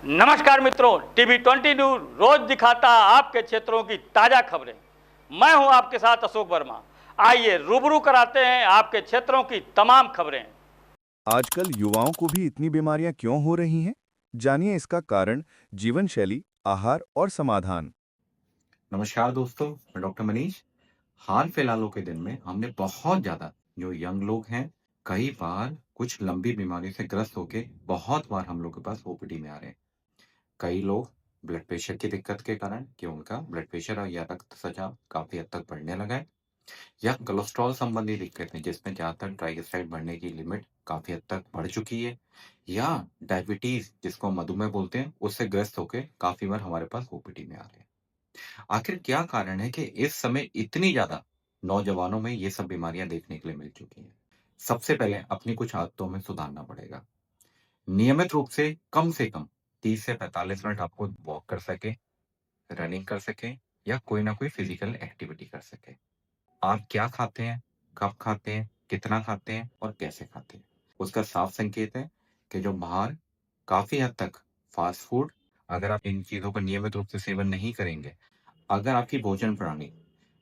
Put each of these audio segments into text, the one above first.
नमस्कार मित्रों, TV 20 news रोज दिखाता आपके क्षेत्रों की ताजा खबरें। मैं हूं आपके साथ अशोक वर्मा। आइए रूबरू कराते हैं आपके क्षेत्रों की तमाम खबरें। आजकल युवाओं को भी इतनी बीमारियां क्यों हो रही हैं? जानिए इसका कारण, जीवन शैली, आहार और समाधान। नमस्कार दोस्तों, मैं डॉक्टर मनीष। हाल फिलहालों के दिन में हमने बहुत ज़्यादा जो यंग लोग हैं, कई बार कुछ लंबी बीमारी से ग्रस्त होके बहुत बार हम लोग के पास ओपीडी में आ रहे हैं। कई लोग ब्लड प्रेशर की दिक्कत के कारण कि उनका ब्लड प्रेशर या रक्त सजाव काफ़ी हद तक बढ़ने लगा है, या कोलेस्ट्रॉल संबंधी दिक्कतें जिसमें ज़्यादातर ट्राइग्लिसराइड बढ़ने की लिमिट काफ़ी हद तक बढ़ चुकी है, या डायबिटीज़ जिसको मधुमेह बोलते हैं, उससे ग्रस्त होके काफ़ी बार हमारे पास ओपीडी में आ रहे हैं। आखिर क्या कारण है कि इस समय इतनी ज़्यादा नौजवानों में ये सब बीमारियाँ देखने के लिए मिल चुकी हैं? सबसे पहले अपनी कुछ आदतों में सुधारना पड़ेगा। नियमित रूप से कम 30 से 45 मिनट आपको वॉक कर सकें, रनिंग कर सकें, या कोई ना कोई फिज़िकल एक्टिविटी कर सकें। आप क्या खाते हैं, कब खाते हैं, कितना खाते हैं और कैसे खाते हैं? उसका साफ संकेत है कि जो बाहर काफ़ी हद तक फ़ास्ट फ़ूड, अगर आप इन चीज़ों का नियमित रूप से सेवन नहीं करेंगे, अगर आपकी भोजन प्रणाली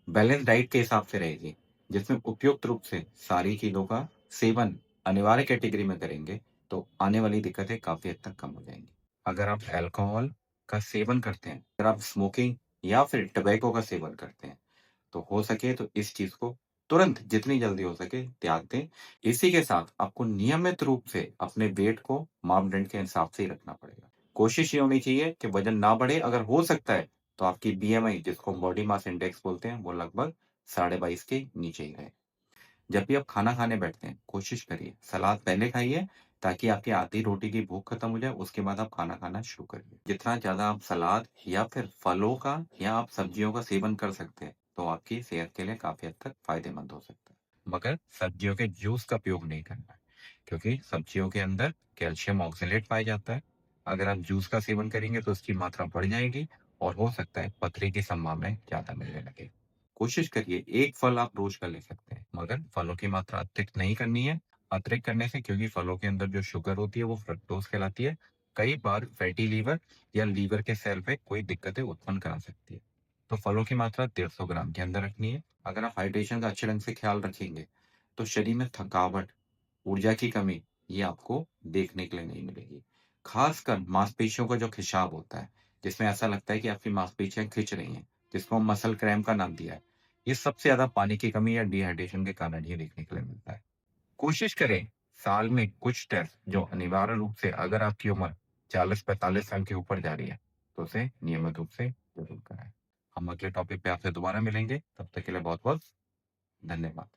बैलेंस डाइट के हिसाब से रहेगी, जिसमें उपयुक्त रूप से सारी चीज़ों का सेवन अनिवार्य कैटेगरी में करेंगे, तो आने वाली दिक्कतें काफ़ी हद तक कम हो जाएँगी। अगर आप अल्कोहल का सेवन करते हैं, अगर आप स्मोकिंग या फिर टोबैको का सेवन करते हैं, तो हो सके तो इस चीज़ को तुरंत जितनी जल्दी हो सके त्याग दें। इसी के साथ आपको नियमित रूप से अपने वेट को मापदंड के हिसाब से ही रखना पड़ेगा। कोशिश ये होनी चाहिए कि वज़न ना बढ़े, अगर हो सकता है तो आपकी बीएमआई जिसको बॉडी मास इंडेक्स बोलते हैं, वो लगभग 22.5 के नीचे ही रहे। जब भी आप खाना खाने बैठते हैं, कोशिश करिए सलाद पहले खाइए, ताकि आपकी आधी रोटी की भूख खत्म हो जाए, उसके बाद आप खाना खाना शुरू करिए। जितना ज़्यादा आप सलाद या फिर फलों का या आप सब्जियों का सेवन कर सकते हैं, तो आपकी सेहत के लिए काफ़ी हद तक फ़ायदेमंद हो सकता है। मगर सब्जियों के जूस का उपयोग नहीं करना है, क्योंकि सब्जियों के अंदर कैल्शियम ऑक्सलेट पाया जाता है। अगर आप जूस का सेवन करेंगे तो उसकी मात्रा बढ़ जाएगी और हो सकता है पथरी की संभावनाएँ ज़्यादा मिलने लगे। कोशिश करिए एक फल आप रोज का ले सकते हैं, मगर फलों की मात्रा अतिरिक्त नहीं करनी है। अतिरिक्त करने से, क्योंकि फलों के अंदर जो शुगर होती है वो फ्रक्टोज कहलाती है, कई बार फैटी लीवर या लीवर के सेल पे कोई दिक्कतें उत्पन्न करा सकती है। तो फलों की मात्रा 150 ग्राम के अंदर रखनी है। अगर आप हाइड्रेशन का अच्छे ढंग से ख्याल रखेंगे, तो शरीर में थकावट, ऊर्जा की कमी, ये आपको देखने के लिए नहीं मिलेगी। खासकर मांसपेशियों का जो खिंचाव होता है, जिसमें ऐसा लगता है कि आपकी मांसपेशियां खिंच रही हैं, जिसको हम मसल क्रैम्प का नाम दिया है, ये सबसे ज़्यादा पानी की कमी या डिहाइड्रेशन के कारण ही देखने के लिए मिलता है। कोशिश करें साल में कुछ टेस्ट जो अनिवार्य रूप से, अगर आपकी उम्र 40-45 साल के ऊपर जा रही है, तो उसे नियमित रूप से ज़रूर कराएँ। हम अगले टॉपिक पे आपसे दोबारा मिलेंगे, तब तक के लिए बहुत-बहुत धन्यवाद।